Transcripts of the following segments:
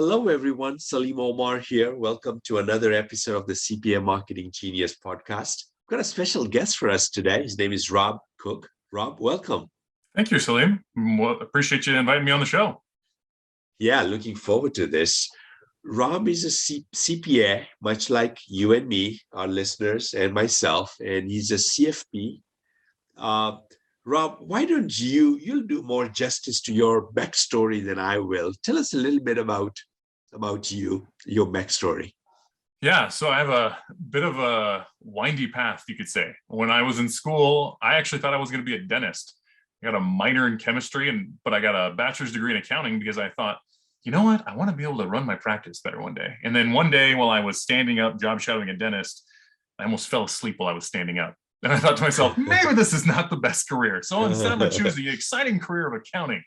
Hello, everyone. Salim Omar here. Welcome to another episode of the CPA Marketing Genius podcast. We've got a special guest for us today. His name is Rob Cook. Rob, welcome. Thank you, Salim. Well, appreciate you inviting me on the show. Yeah, looking forward to this. Rob is a CPA, much like you and me, our listeners, and myself, and he's a CFP. Uh, Rob, why don't you'll do more justice to your backstory than I will. Tell us a little bit about you, your backstory. Yeah, so I have a bit of a windy path, you could say. When I was in school, I actually thought I was going to be a dentist. I got a minor in chemistry, but I got a bachelor's degree in accounting because I thought, you know what, I want to be able to run my practice better one day. And then one day while I was standing up, job shadowing a dentist, I almost fell asleep while I was standing up. And I thought to myself, maybe this is not the best career. So instead, I'm going to choose the exciting career of accounting.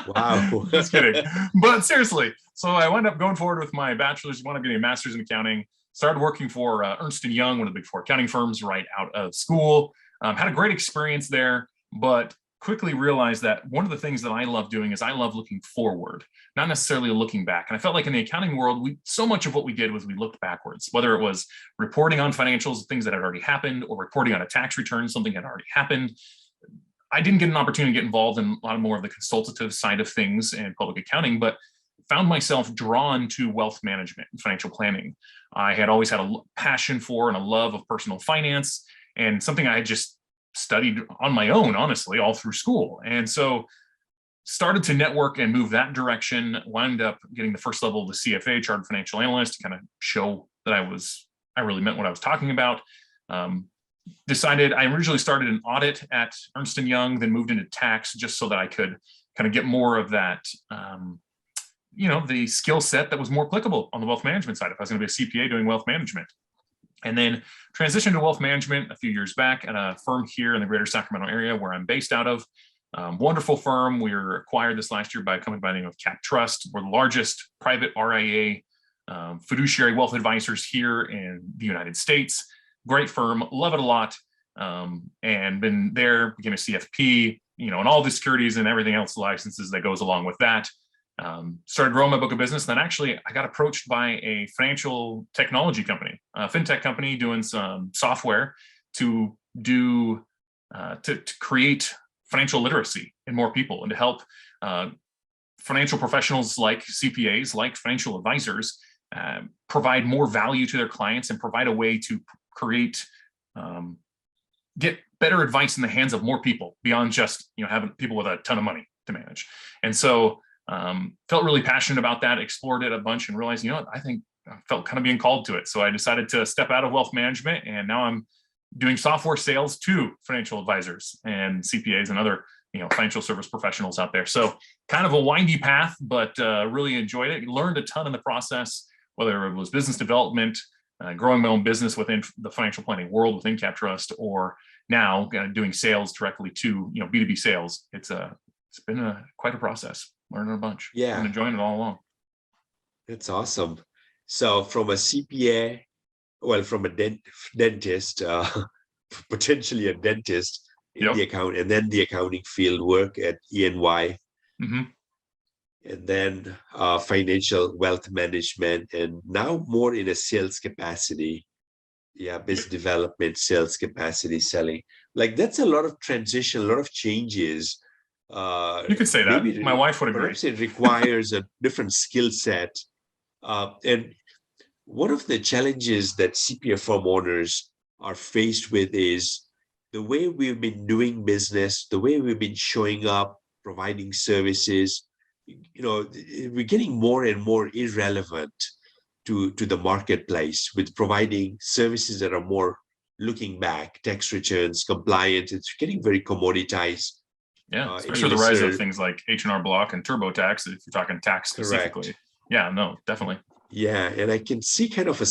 Wow. Just kidding. But seriously, so I wound up going forward with my bachelor's, wound up getting a master's in accounting, started working for Ernst & Young, one of the big four accounting firms right out of school. Had a great experience there, but quickly realized that one of the things that I love doing is I love looking forward, not necessarily looking back. And I felt like in the accounting world, so much of what we did was we looked backwards, whether it was reporting on financials, things that had already happened, or reporting on a tax return, something had already happened. I didn't get an opportunity to get involved in a lot more of the consultative side of things and public accounting, but found myself drawn to wealth management and financial planning. I had always had a passion for and a love of personal finance, and something I had just studied on my own, honestly, all through school. And so started to network and move that direction, wound up getting the first level of the CFA, Chartered Financial Analyst, to kind of show that I really meant what I was talking about. Decided I originally started an audit at Ernst & Young, then moved into tax just so that I could kind of get more of that, the skill set that was more applicable on the wealth management side if I was going to be a CPA doing wealth management. And then transitioned to wealth management a few years back at a firm here in the greater Sacramento area where I'm based out of. Wonderful firm. We were acquired this last year by a company by the name of Cap Trust. We're the largest private RIA fiduciary wealth advisors here in the United States. Great firm, love it a lot. And been there, became a CFP, and all the securities and everything else, licenses that goes along with that. Started growing my book of business. And then actually I got approached by a financial technology company, a fintech company doing some software to do, to create financial literacy in more people and to help financial professionals like CPAs, like financial advisors, provide more value to their clients and provide a way to create, get better advice in the hands of more people beyond just, having people with a ton of money to manage. And so felt really passionate about that, explored it a bunch and realized, I think I felt kind of being called to it. So I decided to step out of wealth management, and now I'm doing software sales to financial advisors and CPAs and other, financial service professionals out there. So kind of a windy path, but really enjoyed it. Learned a ton in the process, whether it was business development, growing my own business within the financial planning world within Cap Trust, or now doing sales directly to, B2B sales. It's been quite a process. Learning a bunch. Yeah. I'm enjoying it all along. That's awesome. So from a CPA, from a dentist, potentially a dentist in the account, and then the accounting field work at EY, Mm-hmm. and then financial wealth management, and now more in a sales capacity. Yeah, business development, sales capacity, selling. Like that's a lot of transition, a lot of changes. You could say that. My wife would agree. Perhaps it requires a different skill set. And one of the challenges that CPA firm owners are faced with is the way we've been doing business, the way we've been showing up, providing services. We're getting more and more irrelevant to the marketplace with providing services that are more looking back, tax returns, compliance. It's getting very commoditized. Yeah, especially the rise of things like H&R Block and TurboTax, if you're talking tax specifically. Correct. Yeah, no, definitely. Yeah, and I can see kind of a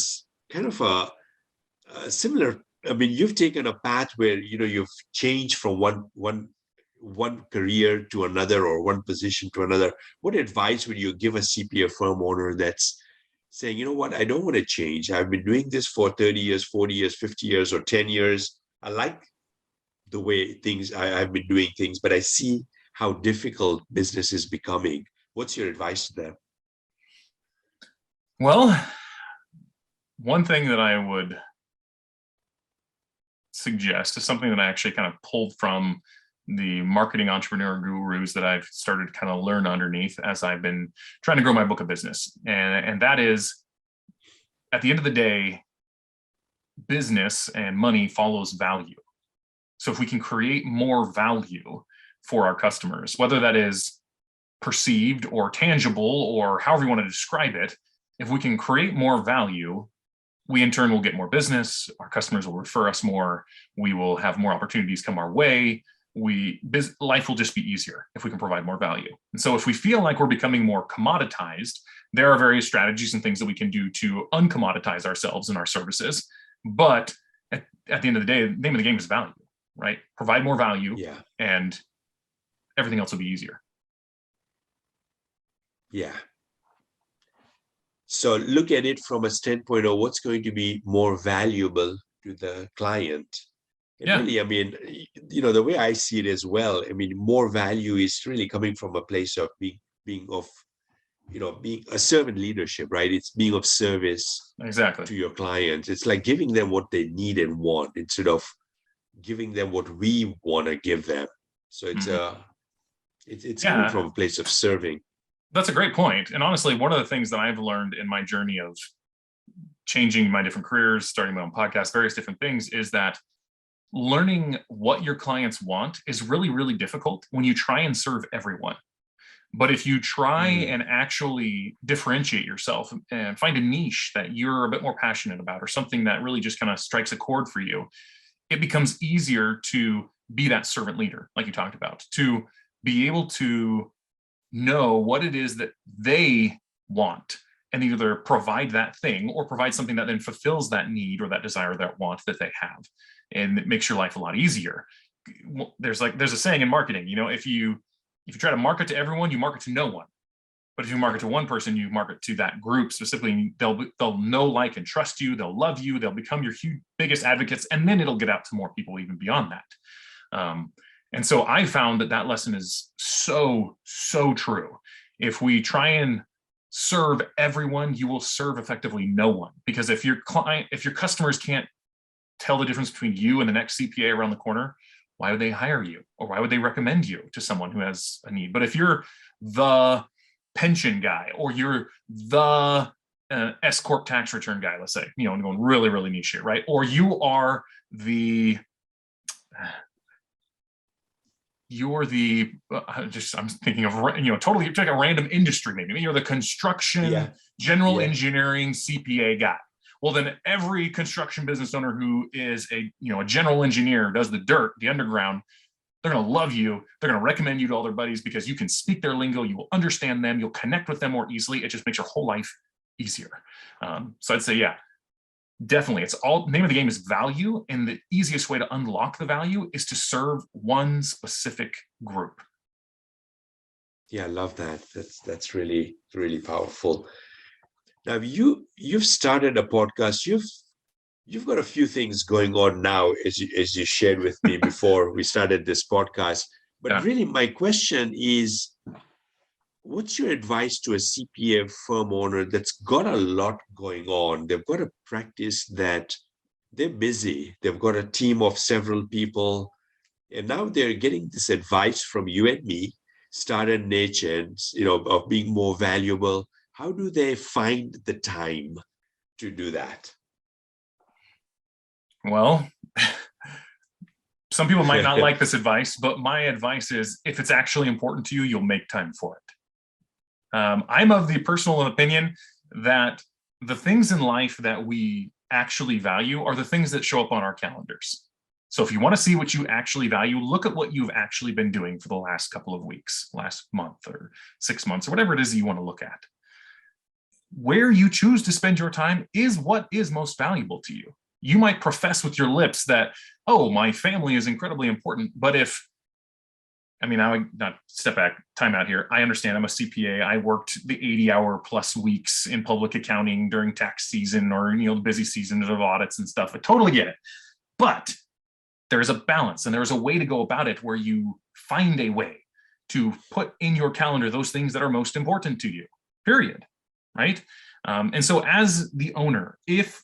similar. I mean, you've taken a path where you've changed from one career to another or one position to another. What advice would you give a CPA firm owner that's saying, what, I don't want to change. I've been doing this for 30 years, 40 years, 50 years, or 10 years. I like the way I've been doing things, but I see how difficult business is becoming. What's your advice to them? Well, one thing that I would suggest is something that I actually kind of pulled from the marketing entrepreneur gurus that I've started to kind of learn underneath as I've been trying to grow my book of business. And that is, at the end of the day, business and money follows value. So if we can create more value for our customers, whether that is perceived or tangible or however you want to describe it, if we can create more value, we in turn will get more business. Our customers will refer us more. We will have more opportunities come our way. Life will just be easier if we can provide more value. And so if we feel like we're becoming more commoditized, there are various strategies and things that we can do to uncommoditize ourselves and our services. But at the end of the day, the name of the game is value, right? Provide more value, and everything else will be easier. Yeah. So look at it from a standpoint of what's going to be more valuable to the client. And really, I mean, the way I see it as well, I mean, more value is really coming from a place of being a servant leadership, right? It's being of service to your clients. It's like giving them what they need and want instead of giving them what we want to give them. So it's coming from a place of serving. That's a great point. And honestly, one of the things that I've learned in my journey of changing my different careers, starting my own podcast, various different things, is that learning what your clients want is really, really difficult when you try and serve everyone. But if you try and actually differentiate yourself and find a niche that you're a bit more passionate about, or something that really just kind of strikes a chord for you, it becomes easier to be that servant leader, like you talked about, to be able to know what it is that they want and either provide that thing or provide something that then fulfills that need or that desire or that want that they have. And it makes your life a lot easier. There's a saying in marketing, if you try to market to everyone, you market to no one. But if you market to one person, you market to that group specifically. They'll know, like, and trust you. They'll love you. They'll become your biggest advocates, and then it'll get out to more people even beyond that. And so I found that lesson is so, so true. If we try and serve everyone, you will serve effectively no one. Because if your customers can't tell the difference between you and the next CPA around the corner, why would they hire you? Or why would they recommend you to someone who has a need? But if you're the pension guy, or you're the S Corp tax return guy, let's say, I'm going really, really niche here, right? Or you are I'm thinking of, totally take a random industry, maybe you're the construction, general engineering CPA guy. Well, then every construction business owner who is a general engineer, does the dirt, the underground, they're going to love you. They're going to recommend you to all their buddies because you can speak their lingo. You will understand them. You'll connect with them more easily. It just makes your whole life easier. So I'd say, definitely. It's all, name of the game is value. And the easiest way to unlock the value is to serve one specific group. Yeah, I love that. That's really, really powerful. Now you've started a podcast. You've got a few things going on now, as you shared with me before we started this podcast. But really, my question is, what's your advice to a CPA firm owner that's got a lot going on? They've got a practice that they're busy. They've got a team of several people, and now they're getting this advice from you and me, start a niche, and of being more valuable. How do they find the time to do that? Well, some people might not like this advice, but my advice is, if it's actually important to you, you'll make time for it. I'm of the personal opinion that the things in life that we actually value are the things that show up on our calendars. So if you want to see what you actually value, look at what you've actually been doing for the last couple of weeks, last month or 6 months, or whatever it is that you want to look at. Where you choose to spend your time is what is most valuable to you. You might profess with your lips that, oh, my family is incredibly important. But I would not step back, time out here. I understand I'm a CPA. I worked the 80-hour plus weeks in public accounting during tax season or, the busy seasons of audits and stuff. I totally get it. But there's a balance and there's a way to go about it where you find a way to put in your calendar those things that are most important to you, period. Right? And so as the owner, if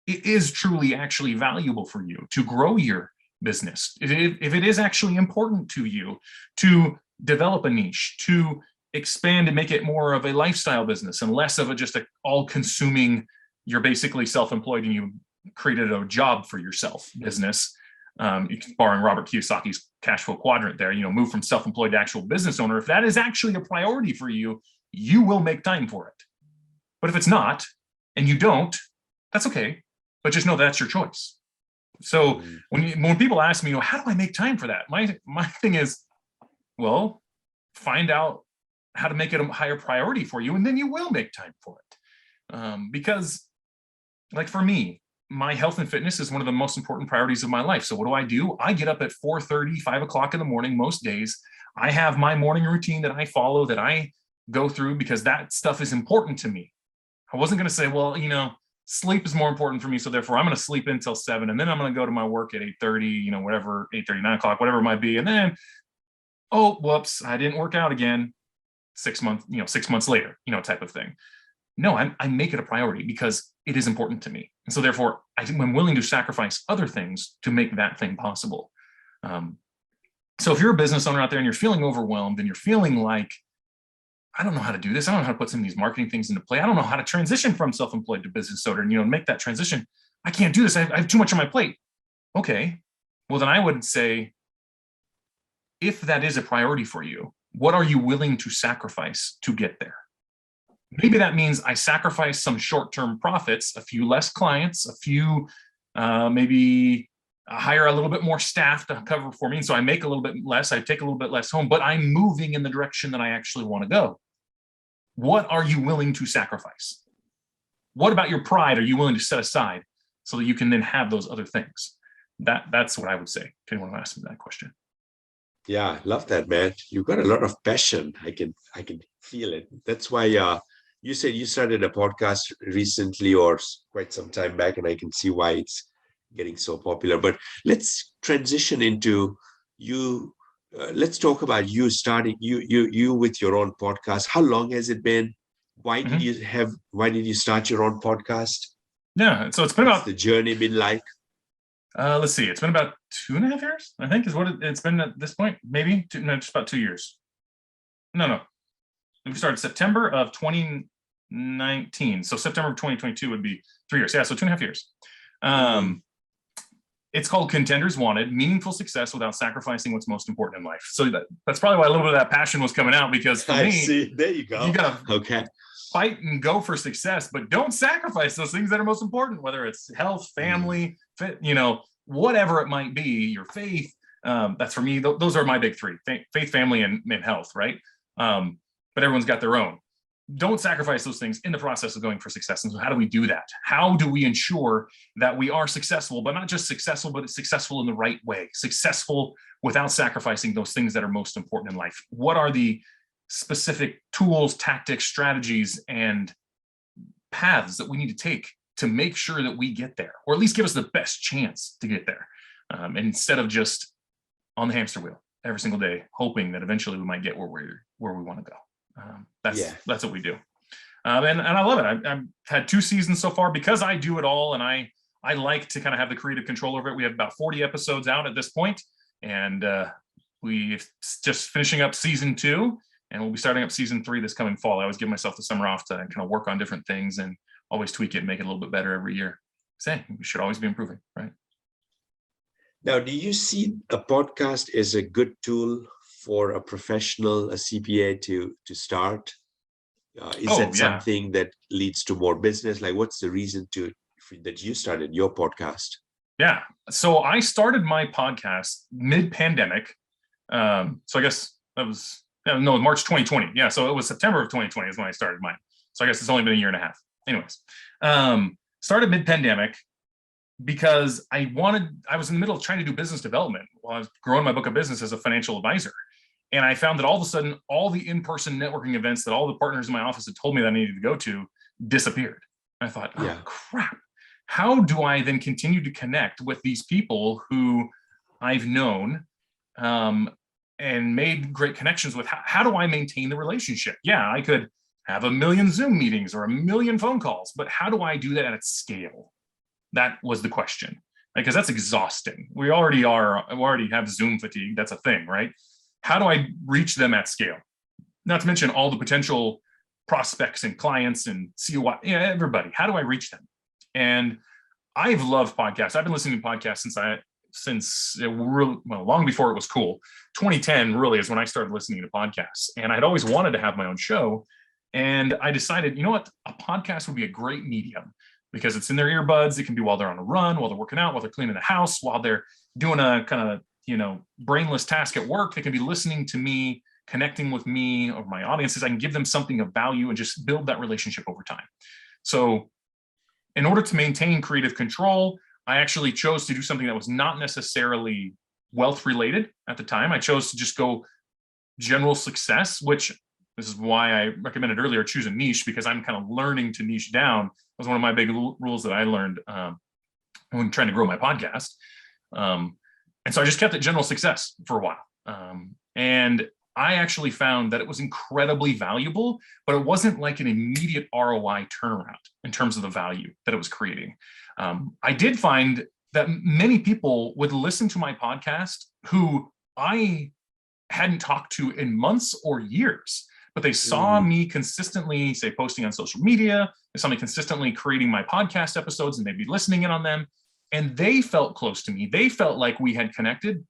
it is truly actually valuable for you to grow your business, if it is actually important to you to develop a niche, to expand and make it more of a lifestyle business and less of a just a all-consuming, you're basically self-employed and you created a job for yourself business, borrowing Robert Kiyosaki's cash flow quadrant there, move from self-employed to actual business owner. If that is actually a priority for you, you will make time for it. But if it's not, and you don't, that's okay. But just know that's your choice. So when people ask me, how do I make time for that? My thing is, well, find out how to make it a higher priority for you, and then you will make time for it. Because, like for me, my health and fitness is one of the most important priorities of my life. So what do? I get up at 4:30, 5 o'clock in the morning most days. I have my morning routine that I follow, that I go through, because that stuff is important to me. I wasn't going to say, well, sleep is more important for me, so therefore I'm going to sleep until 7, and then I'm going to go to my work at 8:30, whatever, 8:30, 9 o'clock, whatever it might be. And then, oh, whoops, I didn't work out again 6 months later, type of thing. No, I make it a priority because it is important to me. And so therefore I'm willing to sacrifice other things to make that thing possible. So if you're a business owner out there and you're feeling overwhelmed and you're feeling like, I don't know how to do this, I don't know how to put some of these marketing things into play, I don't know how to transition from self-employed to business owner and make that transition, I can't do this, I have too much on my plate. Okay, well then I would say, if that is a priority for you, what are you willing to sacrifice to get there? Maybe that means I sacrifice some short-term profits, a few less clients, a few, maybe hire a little bit more staff to cover for me. And so I make a little bit less, I take a little bit less home, but I'm moving in the direction that I actually want to go. What are you willing to sacrifice? What about your pride are you willing to set aside so that you can then have those other things? That's what I would say if anyone asks me that question. Yeah, love that, man. You've got a lot of passion. I can feel it. That's why you said you started a podcast recently or quite some time back, and I can see why it's getting so popular. But let's transition into you. Let's talk about you starting you with your own podcast. How long has it been? Why did you start your own podcast? Yeah, so it's been What's the journey been like? Let's see, it's been about 2.5 years, I think, is what it's been at this point. Maybe just about 2 years. No. We started September of 2019. So September of 2022 would be 3 years. Yeah, so 2.5 years. It's called Contenders Wanted, Meaningful Success Without Sacrificing What's Most Important in Life. So that's probably why a little bit of that passion was coming out, because for me, see. There you go. You got to okay. fight and go for success, but don't sacrifice those things that are most important, whether it's health, family, fit, whatever it might be, your faith. That's for me, those are my big three: faith, family, and health, right? But everyone's got their own. Don't sacrifice those things in the process of going for success. And so how do we do that? How do we ensure that we are successful, but not just successful, but it's successful in the right way, successful without sacrificing those things that are most important in life? What are the specific tools, tactics, strategies, and paths that we need to take to make sure that we get there, or at least give us the best chance to get there, instead of just on the hamster wheel every single day, hoping that eventually we might get where we want to go. That's what we do. And I love it. I've had 2 seasons so far because I do it all, and I like to kind of have the creative control over it. We have about 40 episodes out at this point, and we're just finishing up season 2, and we'll be starting up season 3 this coming fall. I always give myself the summer off to kind of work on different things and always tweak it and make it a little bit better every year. We should always be improving, right? Now, do you see a podcast as a good tool for a professional, a CPA to start? Is that something that leads to more business? Like, what's the reason that you started your podcast? Yeah. So I started my podcast mid-pandemic. So I guess that was, March 2020. Yeah. So it was September of 2020 is when I started mine. So I guess it's only been 1.5 years. Anyways, started mid-pandemic because I was in the middle of trying to do business development while I was growing my book of business as a financial advisor. And I found that all of a sudden, all the in-person networking events that all the partners in my office had told me that I needed to go to disappeared. I thought, crap. How do I then continue to connect with these people who I've known and made great connections with? How do I maintain the relationship? Yeah, I could have a million Zoom meetings or a million phone calls, but how do I do that at scale? That was the question, because that's exhausting. We already have Zoom fatigue. That's a thing, right? How do I reach them at scale? Not to mention all the potential prospects and clients and COI, everybody. How do I reach them? And I've loved podcasts. I've been listening to podcasts since long before it was cool. 2010 really is when I started listening to podcasts, and I'd always wanted to have my own show. And I decided, you know what, a podcast would be a great medium because it's in their earbuds. It can be while they're on a run, while they're working out, while they're cleaning the house, while they're doing a kind of, brainless task at work. They can be listening to me, connecting with me or my audiences. I can give them something of value and just build that relationship over time. So in order to maintain creative control, I actually chose to do something that was not necessarily wealth related at the time. I chose to just go general success, which this is why I recommended earlier, choose a niche, because I'm kind of learning to niche down. That was one of my big rules that I learned when trying to grow my podcast. And so I just kept it general success for a while. And I actually found that it was incredibly valuable, but it wasn't like an immediate ROI turnaround in terms of the value that it was creating. I did find that many people would listen to my podcast who I hadn't talked to in months or years, but they saw me consistently, say, posting on social media. They saw me consistently creating my podcast episodes, and they'd be listening in on them. And they felt close to me. They felt like we had connected,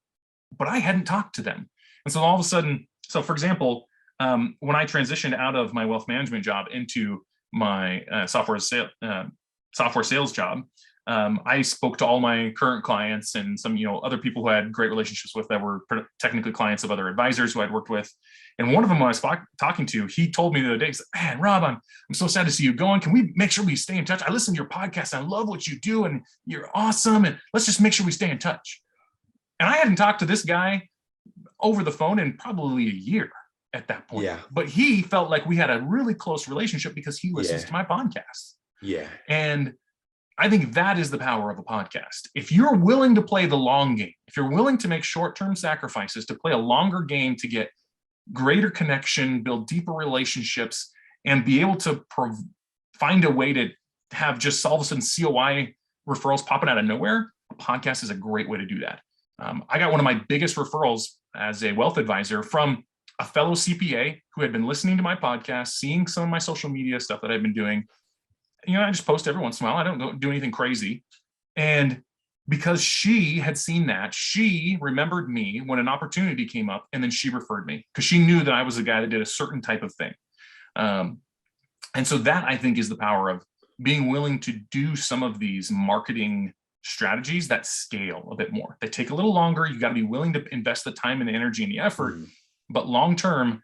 but I hadn't talked to them. And so all of a sudden, so for example, when I transitioned out of my wealth management job into my software sales job, I spoke to all my current clients and some, other people who I had great relationships with that were technically clients of other advisors who I'd worked with. And one of them, when I was talking to, he told me the other day, he said, "Man, Rob, I'm so sad to see you going. Can we make sure we stay in touch? I listen to your podcast. I love what you do, and you're awesome. And let's just make sure we stay in touch." And I hadn't talked to this guy over the phone in probably a year at that point. Yeah. But he felt like we had a really close relationship because he listens to my podcast. Yeah. And I think that is the power of a podcast. If you're willing to play the long game, if you're willing to make short-term sacrifices to play a longer game to get greater connection, build deeper relationships, and be able to find a way to have just all of a sudden COI referrals popping out of nowhere, a podcast is a great way to do that. I got one of my biggest referrals as a wealth advisor from a fellow CPA who had been listening to my podcast, seeing some of my social media stuff that I've been doing. I just post every once in a while. I don't do anything crazy. And because she had seen that, she remembered me when an opportunity came up, and then she referred me because she knew that I was a guy that did a certain type of thing. And so that, I think, is the power of being willing to do some of these marketing strategies that scale a bit more. They take a little longer. You got to be willing to invest the time and the energy and the effort, but long-term,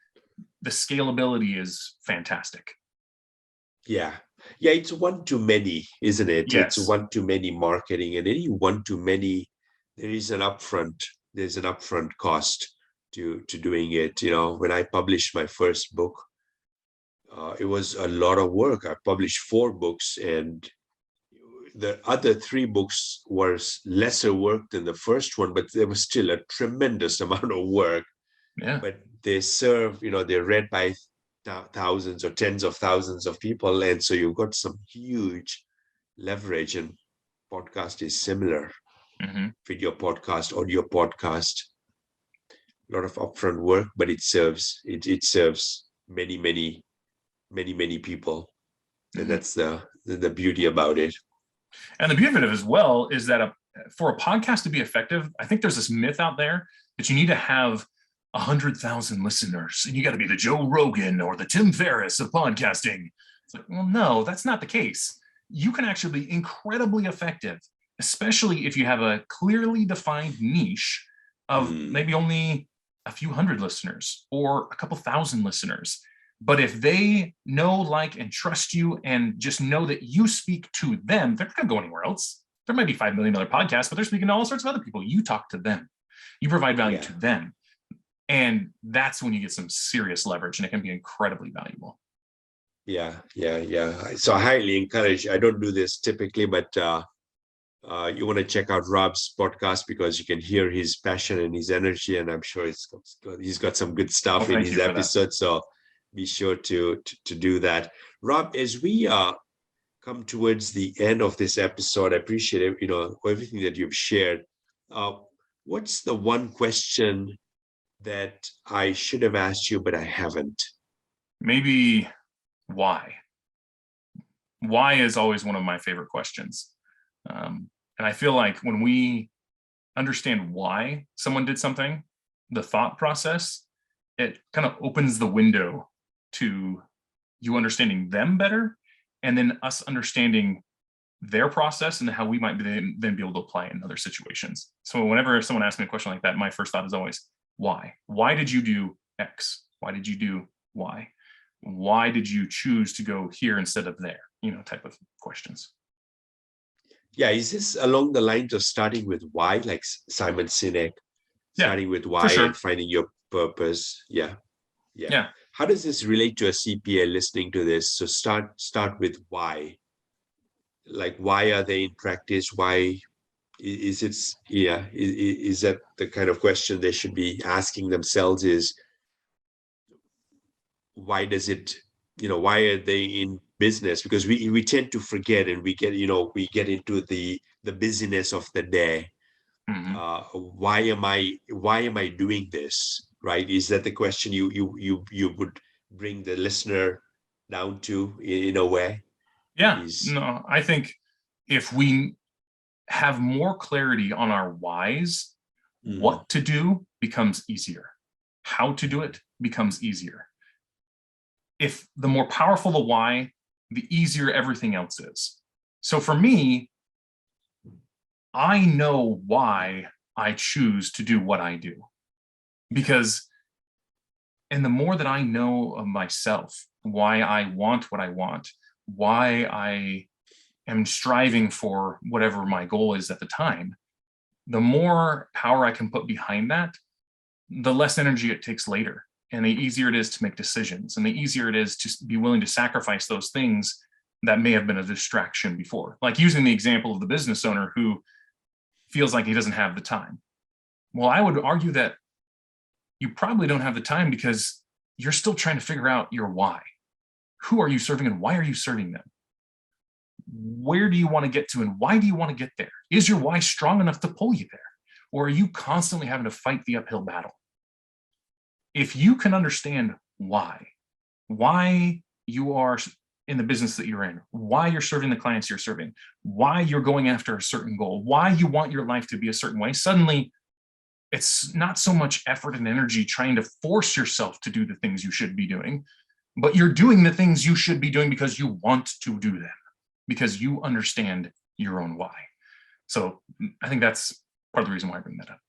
the scalability is fantastic. Yeah. Yeah, it's one too many, isn't it? Yes. It's one too many marketing, and any one too many, there's an upfront cost to doing it. When I published my first book, it was a lot of work. I published 4 books, and the other 3 books were lesser work than the first one, but there was still a tremendous amount of work. Yeah. But they serve, they're read by thousands or tens of thousands of people, and so you've got some huge leverage. And podcast is similar. Video podcast, audio podcast, a lot of upfront work, but it serves many people, and that's the beauty about it. And the beauty of it as well is that for a podcast to be effective, I think there's this myth out there that you need to have 100,000 listeners and you got to be the Joe Rogan or the Tim Ferriss of podcasting. It's like, well, no, that's not the case. You can actually be incredibly effective, especially if you have a clearly defined niche of maybe only a few hundred listeners or a couple thousand listeners. But if they know, like, and trust you and just know that you speak to them, they're not going to go anywhere else. There might be $5 million podcasts, but they're speaking to all sorts of other people. You talk to them. You provide value to them. And that's when you get some serious leverage, and it can be incredibly valuable. Yeah. So I highly encourage, I don't do this typically, but you want to check out Rob's podcast because you can hear his passion and his energy, and I'm sure he's got some good stuff in his episodes. So be sure to do that. Rob, as we come towards the end of this episode, I appreciate it, everything that you've shared. What's the one question that I should have asked you, but I haven't? Maybe why? Why is always one of my favorite questions. And I feel like when we understand why someone did something, the thought process, it kind of opens the window to you understanding them better, and then us understanding their process and how we might then be able to apply it in other situations. So whenever someone asks me a question like that, my first thought is always, why? Why did you do X? Why did you do Y? Why did you choose to go here instead of there? Type of questions. Yeah, is this along the lines of starting with why, like Simon Sinek, starting with why sure. and finding your purpose? Yeah. Yeah. How does this relate to a CPA listening to this? So start with why. Like, why are they in practice? Why is it? Yeah, is that the kind of question they should be asking themselves? Is why does it? Why are they in business? Because we tend to forget, and we get into the busyness of the day. Mm-hmm. Why am I doing this? Right? Is that the question you would bring the listener down to in a way? Yeah. No, I think if we have more clarity on our whys, what to do becomes easier. How to do it becomes easier. If the more powerful the why, the easier everything else is. So for me, I know why I choose to do what I do. And the more that I know of myself, why I want what I want, why I am striving for whatever my goal is at the time, the more power I can put behind that, the less energy it takes later. And the easier it is to make decisions, and the easier it is to be willing to sacrifice those things that may have been a distraction before. Like using the example of the business owner who feels like he doesn't have the time. Well, I would argue that you probably don't have the time because you're still trying to figure out your why. Who are you serving and why are you serving them? Where do you want to get to and why do you want to get there? Is your why strong enough to pull you there? Or are you constantly having to fight the uphill battle? If you can understand why you are in the business that you're in, why you're serving the clients you're serving, why you're going after a certain goal, why you want your life to be a certain way, suddenly it's not so much effort and energy trying to force yourself to do the things you should be doing, but you're doing the things you should be doing because you want to do them, because you understand your own why. So I think that's part of the reason why I bring that up.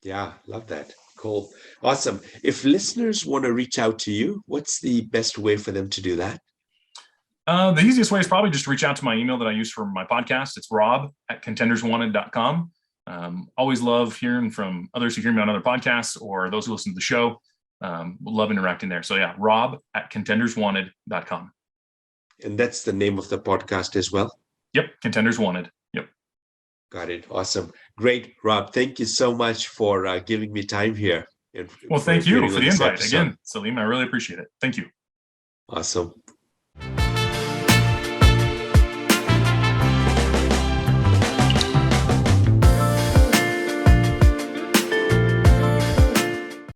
Yeah, love that. Cool. Awesome. If listeners want to reach out to you, what's the best way for them to do that? The easiest way is probably just to reach out to my email that I use for my podcast. It's rob@contenderswanted.com. Always love hearing from others who hear me on other podcasts or those who listen to the show. Love interacting there. So yeah, rob@contenderswanted.com. And that's the name of the podcast as well? Yep, Contenders Wanted. Yep. Got it. Awesome. Great, Rob. Thank you so much for giving me time here. Well, thank you for the invite again, Salim. I really appreciate it. Thank you. Awesome.